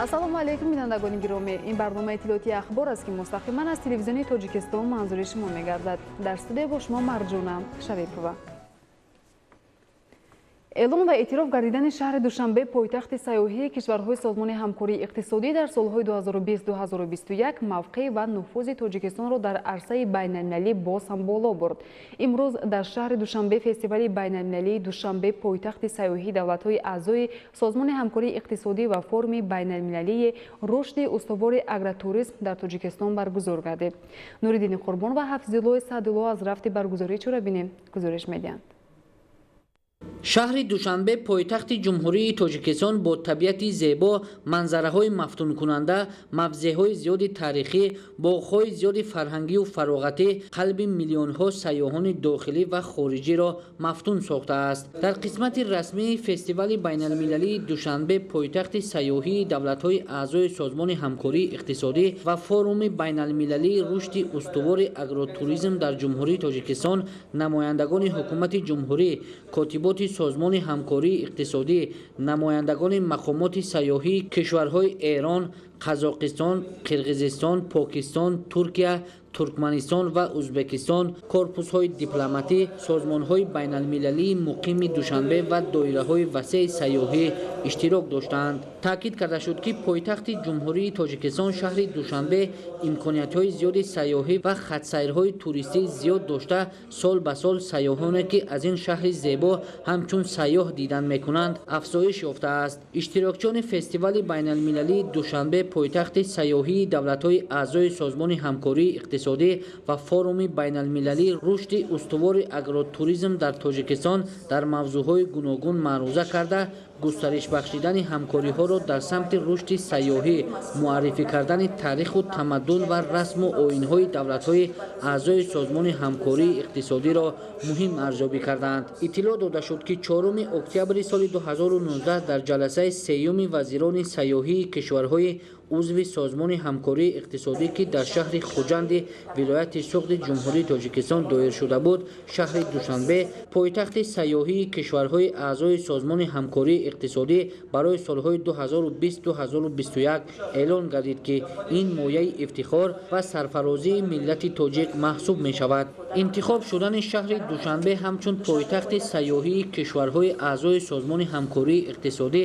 ассалому алайкум бинандагони гиромӣ, ин барнома иттилоъоти ахбор аст ки мустақиман аз телевизиони Тоҷикистон манзури шумо мегардад. Дар студия бо шумо Марҷуна Шарипова. эълон ва эътироф гардидани шаҳри Душанбе пойтахти сайёҳии кишварҳои созмони ҳамкории иқтисодӣ дар солҳои 2020-2021 мавқеъ ва нуфузи Тоҷикистонро дар арсаи байналмилалӣ боз ҳам боло бурд. имрӯз дар шаҳри Душанбе фестивали байналмилалии Душанбе пойтахти сайёҳии давлатҳои аъзои созмони ҳамкории иқтисодӣ ва форуми байналмилалии рушди устувори агротуризм дар Тоҷикистон баргузор гардид. Нуриддини Қурбон ва Ҳафизуллои Саъдулло аз рафти баргузорӣ чора бинем гузориш медиҳанд. шаҳри Душанбе пойтахти ҷумҳурии Тоҷикистон бо табиати зебо, манзараҳои мафтункунанда, мавзеъҳои зиёди таърихӣ, боғҳои зиёди фарҳангию фароғатӣ қалби миллионҳо сайёҳони дохилӣ ва хориҷиро мафтун сохтааст. Дар қисмати расмии фестивали байналмилалии Душанбе пойтахти сайёҳии давлатҳои аъзои созмони ҳамкории иқтисодӣ ва форуми байналмилалии рушди устувори агротуризм дар ҷумҳурии Тоҷикистон намояндагони ҳукумати ҷумҳурӣ, котиботи созмони ҳамкории иқтисодӣ, намояндагони мақомоти сайёҳии кишварҳои Эрон, Қазоқистон, Қирғизистон, Покистон, Туркия, Туркманистон ва Узбекистон, корпусҳои дипломатӣ, созмонҳои байналмилалии муқими Душанбе ва доираҳои васеъи сайёҳӣ иштирок доштанд. таъкид карда шуд ки пойтахти ҷумҳурии Тоҷикистон шаҳри Душанбе имкониятҳои зиёди сайёҳӣ ва хатсайрҳои туристӣ зиёд дошта, сол ба сол сайёҳоне ки аз ин шаҳри зебо ҳамчун сайёҳ дидан мекунанд, афзоиш ёфтааст. иштирокчиёни фестивали байналмилалии Душанбе пойтахти сайёҳии давлатҳои аъзои созмони ҳамкории иқтисодӣ ва форуми байналмилалии рушди устувори агротуризм дар Тоҷикистон дар мавзӯъҳои гуногун маъруза карда, густариш бахшидани ҳамкориҳоро дар самти рушди сайёҳӣ, муаррифӣ кардани таъриху тамаддун ва расму оинҳои давлатҳои аъзои созмони ҳамкории иқтисодиро муҳим арзёбӣ карданд. иттилоъ дода шуд ки 4 октябри соли 2019 дар ҷаласаи сеюми вазирони сайёҳии кишварҳои узви созмони ҳамкории иқтисодӣ ки дар шаҳри Хуҷанди вилояти Суғди ҷумҳурии Тоҷикистон доир шуда буд, шаҳри Душанбе пойтахти сайёҳии кишварҳои аъзои созмони ҳамкории иқтисодӣ барои солҳои 2020-2021 эълон гардид ки ин мояи ифтихор ва сарфарозии миллати тоҷик маҳсуб мешавад. интихоб шудани шаҳри Душанбе ҳамчун пойтахти сайёҳии кишварҳои аъзои созмони ҳамкории иқтисодӣ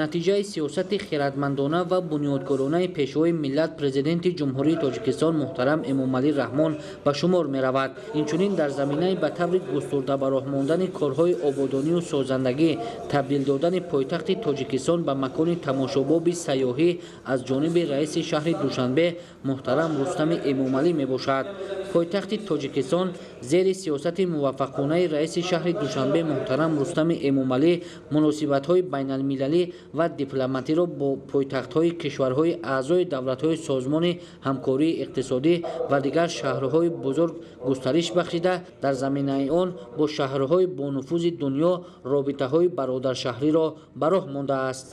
натиҷаи сиёсати хиратмандона ва бунёдгоронаи пешвои миллат президенти ҷумҳурии Тоҷикистон муҳтарам Эмомалӣ Раҳмон ба шумор меравад. инчунин дар заминаи ба таври густурда ба роҳ мондани корҳои ободонию созандагӣ, табдил додани пойтахти Тоҷикистон ба макони тамошобоби сайёҳӣ аз ҷониби раиси шаҳри Душанбе муҳтарам Рустами Эмомалӣ мебошад. пойтахти Тоҷикистон зери сиёсати муваффақонаи раиси шаҳри Душанбе муҳтарам Рустами Эмомалӣ муносибатҳои байналмилалӣ ва дипломатиро бо пойтахтҳои кишварҳои аъзои давлатҳои созмони ҳамкории иқтисодӣ ва дигар шаҳрҳои бузург густариш бахшида, дар заминаи он бо шаҳрҳои бонуфузи дунё робитаҳои бародаршаҳриро ба роҳ мондааст.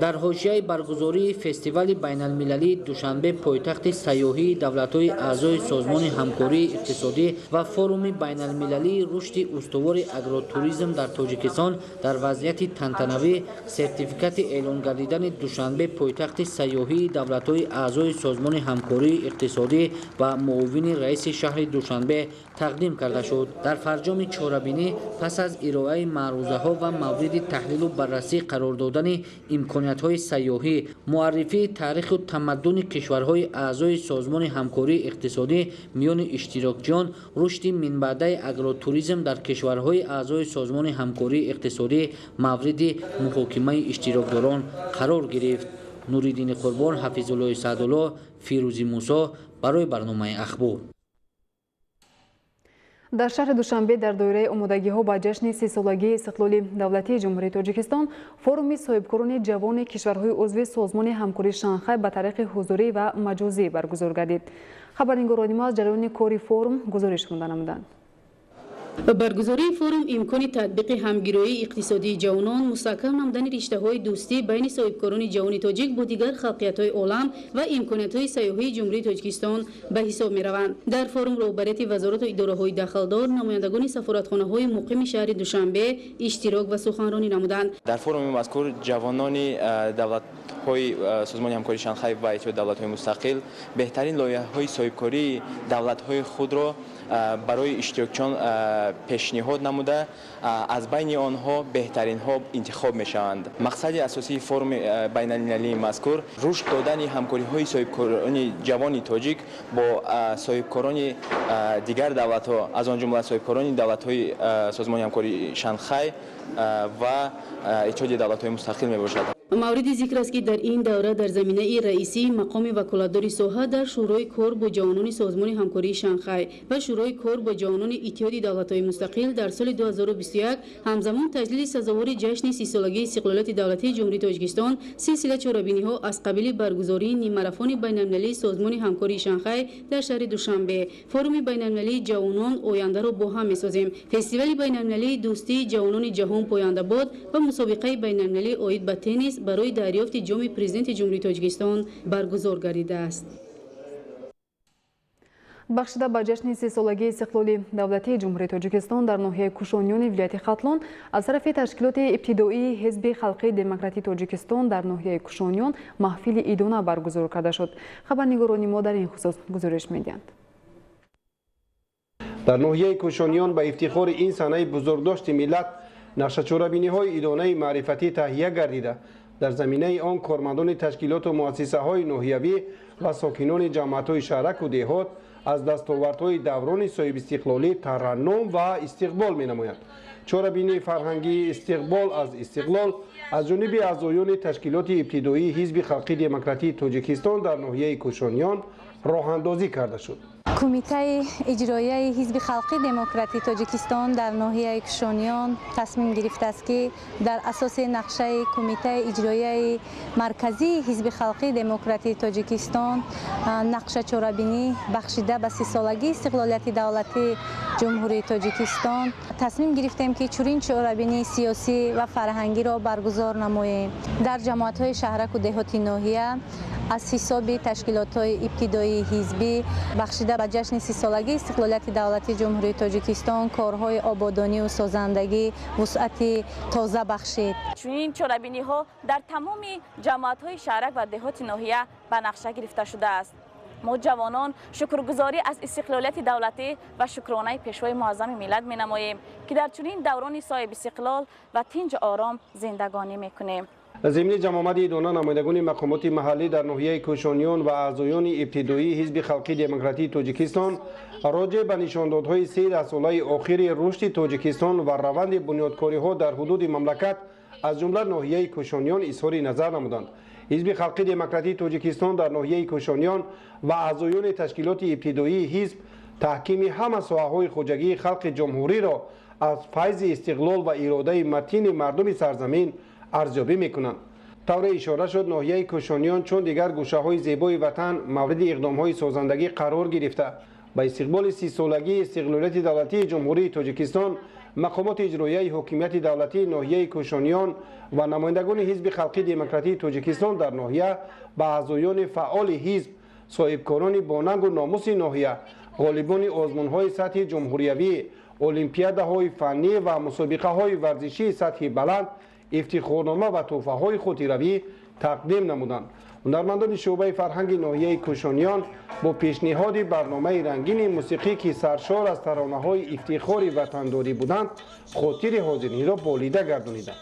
дар ҳошияи баргузории фестивали байналмилалии Душанбе пойтахти сайёҳии давлатҳои аъзои созмони ҳамкории иқтисодӣ ва форуми байналмилалии рушди устувори агротуризм дар Тоҷикистон дар вазъияти тантанавӣ сертификати эълон гардидани Душанбе пойтахти сайёҳии давлатҳои аъзои созмони ҳамкории иқтисодӣ ва муовини раиси шаҳри Душанбе тақдим карда шуд. дар фарҷоми чорабинӣ пас аз ироаи маърузаҳо ва мавриди таҳлилу баррасӣ қарор додани имкониятҳои сайёҳӣ, муаррифии таъриху тамаддуни кишварҳои аъзои созмони ҳамкории иқтисодӣ миёни иштирокчиён, рушди минбаъдаи агротуризм дар кишварҳои аъзои созмони ҳамкории иқтисодӣ мавриди муҳокимаи иштирокдорон қарор гирифт. Нуриддини Қурбон, Ҳафизуллои Саъдулло, Фирӯзи Мусо барои барномаи ахбор. дар шаҳри Душанбе дар доираи омодагиҳо ба ҷашни 30-солагии истиқлоли давлатии ҷумҳурии Тоҷикистон форуми соҳибкорони ҷавони кишварҳои узви созмони ҳамкории Шанхай ба тариқи ҳузурӣ ва маҷозӣ баргузор гардид. хабарнигорони мо аз ҷараёни кори форум гузориш монда намуданд. баргузории форум имкони татбиқи ҳамгироии иқтисодии ҷавонон, мустаҳкам намудани риштаҳои дӯстӣ байни соҳибкорони ҷавони тоҷик бо дигар халқиятҳои олам ва имкониятҳои сайёҳии ҷумҳурии Тоҷикистон ба ҳисоб мераванд. дар форум роҳбарияти вазорату идораҳои дахалдор, намояндагони сафоратхонаҳои муқими шаҳри Душанбе иштирок ва суханронӣ намуданд. дар форуми мазкур ҷавонони های سازمان همکاری شانگهای و اتحادیه دولت‌های مستقل بهترین لایحه‌های صاحبکاری دولت‌های خود را برای اشتراکچیان پیشنهاد نموده از بین آنها بهترین ها انتخاب می‌شوند. مقصد اساسی فرم بین‌المللی مذکور رشد دادن همکاری‌های صاحبکاران جوان تاجیک با صاحبکاران دیگر دولت‌ها از آن جمله صاحبکاران دولت‌های سازمان همکاری شانگهای و اتحادیه دولت‌های مستقل میباشد. مورد ذکر است که در این دوره در زمینه رئیسی مقام وکالتداری ساحه در شورای کار با جوانان سازمان همکاری شانگهای و شورای کار با جوانان اتحادیه دولت‌های مستقل در سال 2021 همزمان تجلیل سزاوار جشن 30 سالگی استقلالیت دولتی جمهوری تاجیکستان سلسله چهاربینی‌ها از قبیل برگزاری نیم ماراتون بین‌المللی سازمان همکاری شانگهای در شهر دوشنبه فورم بین‌المللی جوانان آینده را با هم می‌سازیم فستیوال بین‌المللی دوستی جوانان جهان پاینده باد و مسابقه بین‌المللی عاید به تنیس برای دریافت جام پرزیدنت جمهوری تاجیکستان برگزار گردیده است. بخشیده به جشن 30 سالگی استقلال دولتی جمهوری تاجیکستان در ناحیه کوشانیان ولایت خاتلون از طرف تشکیلات ابتدایی حزب خلقی دموکراتی تاجیکستان در ناحیه کوشانیان محفل عیدانه برگزار کرده شد. خبرنگاران ما در این خصوص گزارش می‌دهند. در ناحیه کوشانیان به افتخار این صحنه بزرگداشت ملت نقشه چهاربینی‌های عیدانه معرفتی تهیه گردیده. در زمینه آن کارمندان تشکیلات و مؤسسه‌های ناحیوی و ساکنان جماعت‌های شهرک و دهات از دستاوردهای دوران صاحب استقلالی ترنم و استقبال می‌نمایند. چهاربینی فرهنگی استقبال از استقلال از جانب اعضایان تشکیلات ابتدایی حزب خلقی دموکراتی تاجیکستان در ناحیه کوشانیان راه‌اندازی کرده شد. کمیته اجرایی حزب خلقی دموکراتی تاجیکستان در ناحیه کوشانیان تصمیم گرفته است که در اساس نقشه کمیته اجرایی مرکزی حزب خلقی دموکراتی تاجیکستان نقشه چهاربینی بخشیده به 30 سالگی استقلالیت دولتی جمهوری تاجیکستان تصمیم گرفتیم که چنین چهاربینی سیاسی و فرهنگی را برگزار نماییم. در جماعت‌های شهرک و دهاتی ناحیه از حساب تشکیلات‌های ابتدایی حزبی بخشیده به جشن 30 سالگی استقلالیت دولتی جمهوری تاجیکستان کارهای آبادانی و سازندگی وسعت تازه بخشید. چنین چهاربینی‌ها در تمام جماعت‌های شهرک و دهات ناحیه به نقشه گرفته شده است. ما جوانان شکرگزاری از استقلالیت دولتی و شکرانه پیشوای معظم ملت می‌نماییم که در چنین دوران صاحب استقلال و تنج آرام زندگانی می‌کنیم. ضمن جمع آمد عیدانه نمایندگان مقامات محلی در ناحیه کوشانیان و اعضایان ابتدایی حزب خلقی دموکراتی تاجیکستان راجع به نشاندادهای سیر از سالهای آخر رشد تاجیکستان و روند بنیادکاری‌ها در حدود مملکت از جمله ناحیه کوشانیان اظهار نظر نمودند. حزب خلقی دموکراتی تاجیکستان در ناحیه کوشانیان و اعضایان تشکیلات ابتدایی حزب تحکیم همه ساحه‌های خوجگی خلق جمهوری را از فیض استقلال و اراده متین مردم سرزمین ارزیابی میکنند. طور اشاره شد ناحیه کوشانیان چون دیگر گوشه‌های زیبای وطن مورد اقدام‌های سازندگی قرار گرفته. با استقبال 30 سالگی استقلالیت دولتی جمهوری تاجیکستان مقامات اجرایی حکومت دولتی ناحیه کوشانیان و نمایندگان حزب خلقی دموکراتی تاجیکستان در ناحیه با اعضایان فعال حزب صاحبکاران باننگ و ناموس ناحیه غالبان آزمون‌های سطح جمهوریوی المپیادهای فنی و مسابقه‌های ورزشی سطح بلند افتخارنامه و تحفه‌های خاطره‌ای تقدیم نمودند. هنرمندان شعبه فرهنگ ناحیه کوشانیان با پیشنهاد برنامه رنگین موسیقی که سرشار از ترانه‌های افتخار وطنداری بودند خاطر حاضرین را بالیده گردانیدند.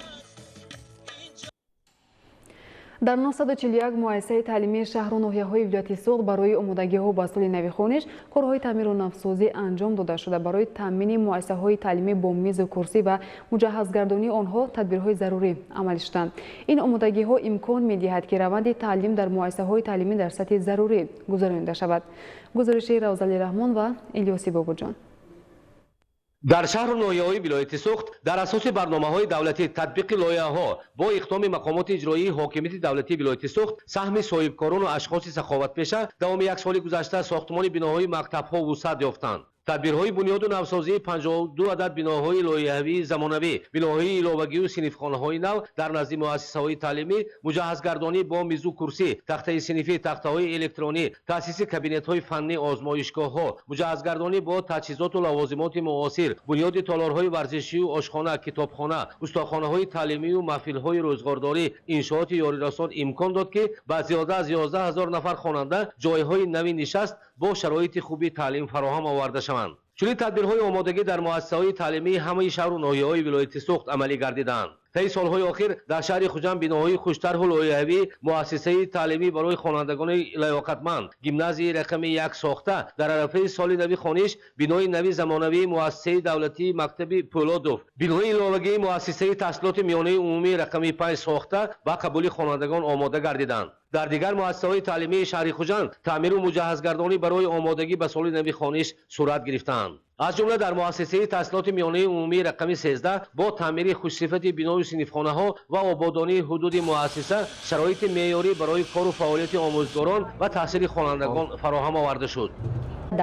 در 941 مؤسسه تعلیمی شهر و ناحیه‌های ولایت سوخت برای آمادگی‌ها به سال نو خوانش کارهای تعمیر و نوسازی انجام داده شده. برای تامین مؤسسه‌های تعلیمی با میز و کرسی و مجهزگردانی آنها تدبیرهای ضروری عمل شدند. این آمادگی‌ها امکان می‌دهد که روند تعلیم در مؤسسه‌های تعلیمی در سطح ضروری گذرانده شود. گزارش روزعلی رحمان و الیاسی بابوجان. در شهر و ناحیه‌های ولایت سوخت در اساس برنامه‌های دولتی تطبیق لایحه‌ها با اقدام مقامات اجرایی حاکمیت دولتی ولایت سوخت سهم صاحبکاران و اشخاص سخاوتپیشه دوام یک سال گذشته ساختمان بناهای مکتب‌ها وسعت یافتند. тадбирҳои бунёду навсозии 52 адад биноҳои лоиҳавии замонавӣ, биноҳои иловагию синфхонаҳои нав дар назди муассисаҳои таълимӣ, муҷаҳҳазгардонӣ бо мизу курсӣ, тахтаи синфӣ, тахтаҳои электронӣ, таъсиси кабинетҳои фаннӣ, озмоишгоҳҳо, муҷаҳҳазгардонӣ бо таҷҳизоту лавозимоти муосир, бунёди толорҳои варзишию ошхона, китобхона, устохонаҳои таълимию маҳфилҳои рӯзгордорӣ, иншооти ёрирасон имкон дод ки ба зиёда аз 11 000 нафар хонанда ҷойҳои нави нишаст бо шароити хуби таълим фароҳам оварда шаванд. чунин тадбирҳои омодагӣ дар муассисаҳои таълимии ҳамаи шаҳру ноҳияҳои вилояти суғд амалӣ гардидаанд. таи солҳои охир дар шаҳри хуҷанд биноҳои хуштарҳу лоиҳавӣ муассисаи таълимӣ барои хонандагони лаёқатманд гимназияи рақами 1 сохта, дар арафаи соли нави хониш бинои нави замонавии муассисаи давлатии мактаби Пӯлодов, бинои иловагии муассисаи таҳсилоти миёнаи умумии рақами 5 сохта ба қабули хонандагон омода гардиданд. дар дигар муассисаҳои таълимии шаҳри хуҷанд таъмиру муҷаҳҳазгардонӣ барои омодагӣ ба соли нави хониш сурат гирифтаанд. аз ҷумла дар муассисаи таҳсилоти миёнаи умумии рақами 13 бо таъмири хушсифати бинои синфхонаҳо ва ободонии ҳудуди муассиса шароити меъёрӣ барои кору фаъолияти омӯзгорон ва таҳсили хонандагон фароҳам оварда шуд.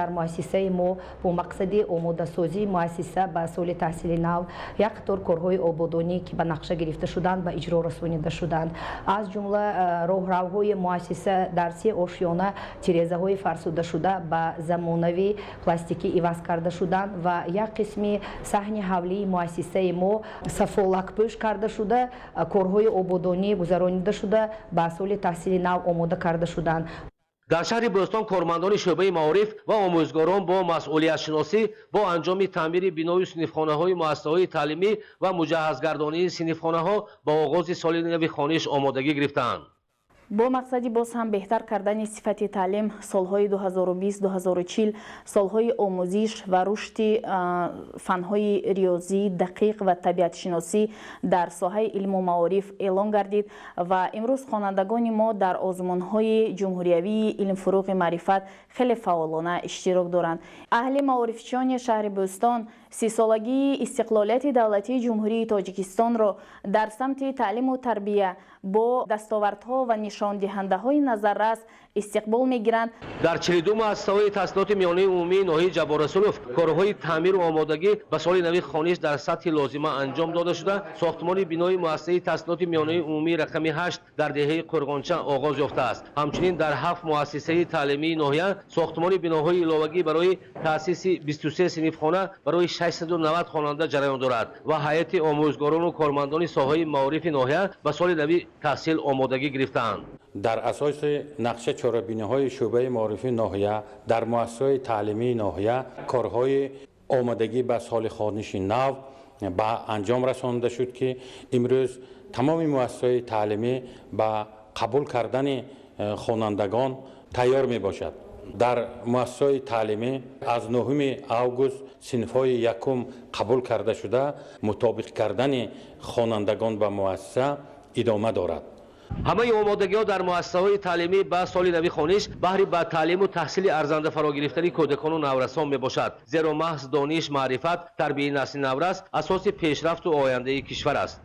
дар муассисаи мо бо мақсади омодасозии муассиса ба соли таҳсили нав як қатор корҳои ободонӣ ки ба нақша гирифта шуданд ба иҷро расонида шуданд. аз ҷумла роҳравҳои муассиса дар 3 ошёна тирезаҳои фарсудашуда ба замонавӣ пластикӣ иваз карда шуданд ва як қисми саҳни ҳавлии муассисаи мо сафолакпӯш карда шуда корҳои ободонӣ гузаронида шуда ба соли таҳсили нав омода карда шуданд. дар шаҳри бӯстон кормандони шӯъбаи маориф ва омӯзгорон бо масъулиятшиносӣ бо анҷоми таъмири бинои синфхонаҳои муассисаҳои таълимӣ ва муҷаҳҳазгардонии синфхонаҳо ба оғози соли нави хониш омодагӣ гирифтаанд. бо мақсади боз ҳам беҳтар кардани сифати таълим солҳои 2020-2040 солҳои омӯзиш ва рушди фанҳои риёзӣ, дақиқ ва табиатшиносӣ дар соҳаи илму маориф эълон гардид ва имрӯз хонандагони мо дар озмунҳои ҷумҳуриявии илмфуруғи маърифат хеле фаъолона иштирок доранд. аҳли маорифчиёни шаҳри бӯстон 30-солагии истиқлолияти давлатии ҷумҳурии тоҷикистонро дар самти таълиму тарбия бо дастовардҳо ва нишондиҳандаҳои назаррас истиқбол мегиранд. дар 42 муассисаҳои таҳсилоти миёнаи умумии ноҳияи ҷаборрасулов корҳои таъмиру омодагӣ ба соли нави хониш дар сатҳи лозима анҷом дода шуда сохтмони бинои муассисаи таҳсилоти миёнаи умумии рақами 8 дар деҳаи Қӯрғонча оғоз ёфтааст. ҳамчунин дар 7 муассисаи таълимии ноҳия сохтмони биноҳои иловагӣ барои таъсиси 23 синфхона барои 690 хонанда ҷараён дорад ва ҳайати омӯзгорону кормандони соҳаи маорифи ноҳия ба соли нави таҳсил омодагӣ гирифтаанд. дар асоси нақша чорабиниҳои шӯъбаи маорифи ноҳия дар муассисаҳои таълимии ноҳия корҳои омодагӣ ба соли хониши нав ба анҷом расонида шуд ки имрӯз тамоми муассисаҳои таълимӣ ба қабул кардани хонандагон тайёр мебошад. дар муассисаҳои таълимӣ аз 9 август синфҳои якум қабул карда шуда мутобиқ кардани хонандагон ба муассиса идома дорад. ҳамаи омодагиҳо дар муассисаҳои таълимӣ ба соли нави хониш баҳри ба таълиму таҳсили арзанда фарогирифтани кӯдакону наврасон мебошад, зеро маҳз дониш, маърифат, тарбияи насли наврас асоси пешрафту ояндаи кишвар аст.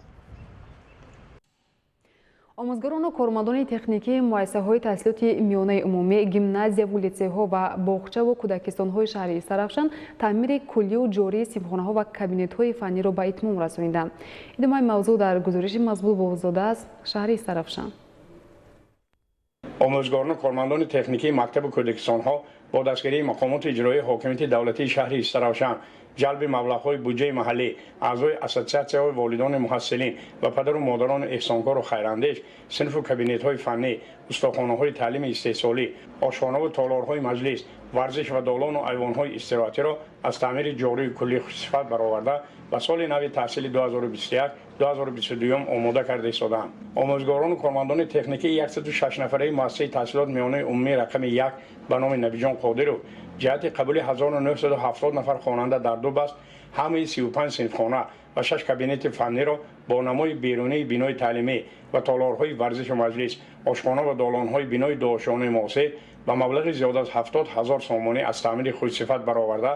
омӯзгорону кормандони техникии муассисаҳои таҳсилоти миёнаи умумӣ, гимназияву литсейҳо ва боғчаву кӯдакистонҳои шаҳри Сарафшан таъмири куллию ҷории синфхонаҳо ва кабинетҳои фанниро ба итмом расониданд. идомаи мавзӯъ дар гузориши Мазбул Бовузода аз шаҳри Сарафшан. омӯзгорону кормандони техникии мактабу кӯдакистонҳо бо дастгирии мақомоти иҷроии ҳокимияти давлатии шаҳри Сарафшан ҷалби маблағҳои буҷаи маҳаллӣ, аъзои ассотсиатсияҳои волидони муҳассилин ва падару модарони эҳсонкору хайрандеш, синфу кабинетҳои фаннӣ, устохонаҳои таълими истеҳсолӣ, ошхонаву толорҳои маҷлис, варзиш ва долону айвонҳои истироҳатиро аз таъмири ҷории куллӣ хусифат бароварда ба соли нави таҳсили 2021-2022 омода карда истоданд. омӯзгорону кормандони техникии 106 нафараи муассисаи таҳсилот миёнаи умумии рақами 1 ба номи Набиҷон Қодиров ҷиҳати қабули 1970 нафар хонанда дар ду баст ҳамаи 35 синфхона ва 6 кабинети фанниро бо намои берунии бинои таълимӣ ва толорҳои варзишу маҷлис, ошхона ва долонҳои бинои дуошонаи муосир ба маблағи зиёда аз 70 000 сомонӣ аз таъмири хушсифат бароварда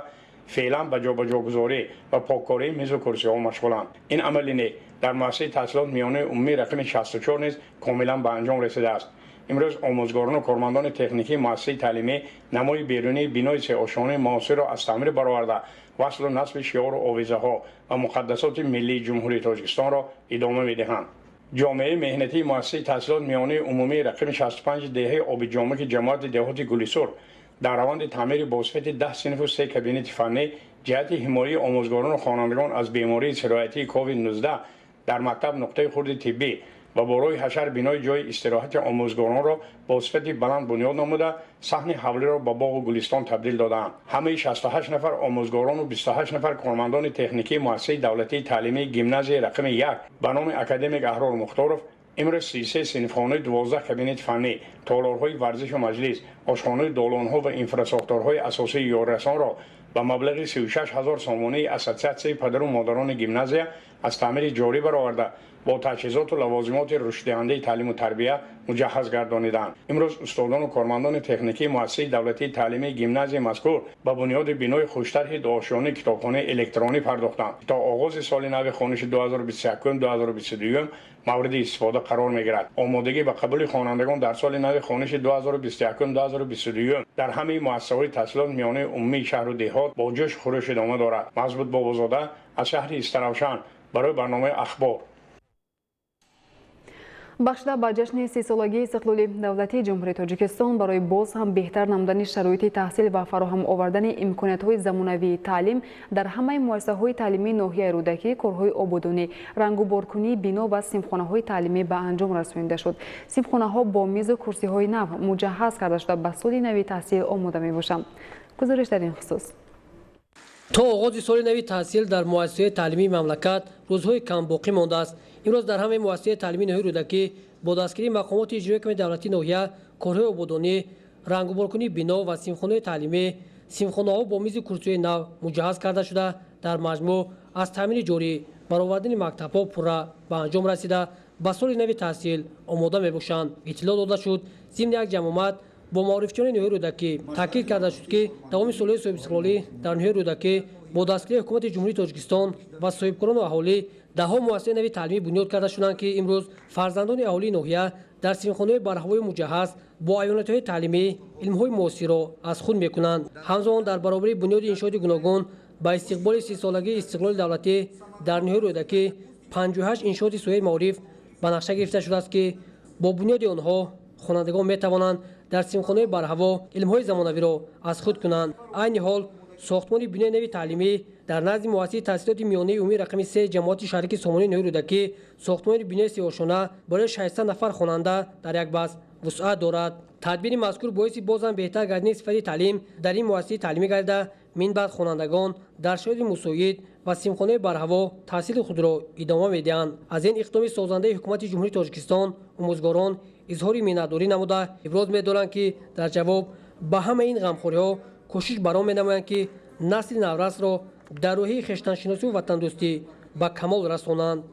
феълан ба ҷобаҷогузорӣ ва поккории мезу курсиҳо машғуланд. ин амали нек дар муассисаи таҳсилот миёнаи умумии рақами 64 низ комилан ба анҷом расидааст. امروز آموزگاران و کارمندان تکنیکی مؤسسه تعلیمی نمای بیرونی بینای سه آشانه معاصر را از تعمیر برآورده وصل و نصب شعار و آویزه ها و مقدسات ملی جمهوری تاجیکستان را ادامه میدهند. جامعه مهنتی مؤسسه تحصیلات میانه عمومی رقم 65 دهه آب جامک جماعت دهات گلیسور در روند تعمیر بازفت 10 صنف و 3 کابینت فنی جهت حمایت آموزگاران و خوانندگان از بیماری سرایتی کووید 19 در مکتب نقطه خورد طبی و برای حشر بینای جای استراحت آموزگاران را با صفت بلند بنیاد نموده صحن حوله را به باغ و گلستان تبدیل دادند. همه 68 نفر آموزگاران و 28 نفر کارمندان تکنیکی مؤسسه دولتی تعلیمی گیمنازی رقم 1 به نام اکادمیک احرار مختارف امروز 33 صنفخانه 12 کابینت فنی، تالارهای ورزش و مجلس، آشخانه دالانها و انفراستراکچورهای اساسی یاررسان را به مبلغ 36,000 سامانه اساسیاسیون پدر و مادران گیمنازیا از تعمیر جاری برآورده با تجهیزات و لوازمات رشددهنده تعلیم و تربیت مجهز گردانیدند. امروز استادان و کارمندان تکنیکی مؤسسه دولتی تعلیمی گیمنازی مذکور به بنیاد بینای خوشطرح دانشجویان کتابخانه الکترونی پرداختند تا آغاز سال نو خوانش 2021-2022 مورد استفاده قرار می‌گیرد. آمادگی به قبول خوانندگان در سال نو خوانش 2021-2022 در همه مؤسسه‌های تحصیلات میانه عمومی شهر و دهات با جوش خروش ادامه دارد. مضبوط بابازاده از شهر استراوشان برای برنامه اخبار. بخشیده به جشن 30 سالگی استقلال دولتی جمهوری تاجیکستان برای باز هم بهتر نمودن شرایط تحصیل و فراهم آوردن امکانات‌های زمانوی تعلیم در همه مؤسسه‌های تعلیمی ناحیه رودکی، کارهای آبادانی، رنگ و بارکنی بنا و صنفخانه‌های تعلیمی به انجام رسانیده شد. صنفخانه‌ها با میز و کرسی‌های نو مجهز کرده شده به سال نوی تحصیل آماده می‌باشند. گزارش در این خصوص. تا آغاز سال نوی تحصیل در مؤسسه تعلیمی مملکت روزهای کم باقی مانده است. امروز در همه مؤسسه تعلیمی ناحیه رودکی با دستگیری مقامات اجرایی حکومت دولتی ناحیه، کارهای آبادانی، رنگ و بارکنی بنا و صنفخانه تعلیمی، صنفخانه‌ها با میز و کرسی‌های نو مجهز کرده شده در مجموع از تامین جاری برآوردن مکتب‌ها پورا به انجام رسیده به سال نوی تحصیل آماده می‌باشند. اطلاع داده شد ضمن یک جمع با معرفیان ناحیه رودکی تاکید کرده شد که تمام سالهای صاحب استقلالی در ناحیه رودکی با دستگیری حکومت جمهوری تاجیکستان و صاحبکاران و اهالی ده‌ها مؤسسه نوی تعلیمی بنیاد کرده شدند که امروز فرزندان اهالی ناحیه در صنفخانه‌های برهوای مجهز با ایونت‌های تعلیمی علم‌های معاصر را از خود می‌کنند. همزمان در برابر بنیاد انشاءات گوناگون با استقبال 30 سالگی استقلال دولتی در ناحیه رودکی 58 انشاءات سوی معارف به نقشه گرفته شده است که با بنیاد آنها خوانندگان می‌توانند در صنفخانه برهوا علم‌های زمانوی را از خود کنند. عین حال ساختمان بنای نوی تعلیمی در نزد مؤسسه تحصیلات میانه عمومی رقم 3 جماعت شهری سامانه ناحیه رودکی ساختمان بنای 3 آشانه برای 600 نفر خواننده در یک بس وسعت دارد. تدبیر مذکور باعث بازم بهتر گردیدن صفت تعلیم در این مؤسسه تعلیمی گردیده من بعد خوانندگان در شرایط مساعد و صنفخانه برهوا تحصیل خود را ادامه می‌دهند. از این اقدام سازنده حکومت جمهوری تاجیکستان آموزگاران اظهار منتداری نموده ابراز می‌دارند که در جواب به همه این غمخوری‌ها کوشش برام می‌نمایند که نسل نورس را در راهی خویشتن‌شناسی و وطن‌دوستی به کمال رسانند.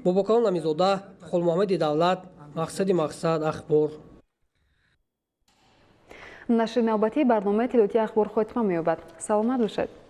باباکان امیرزاده، خل محمد دولت، مقصد اخبار. نشر نوبتی برنامه تلویزیونی اخبار خاتمه می‌یابد. سلامت باشید.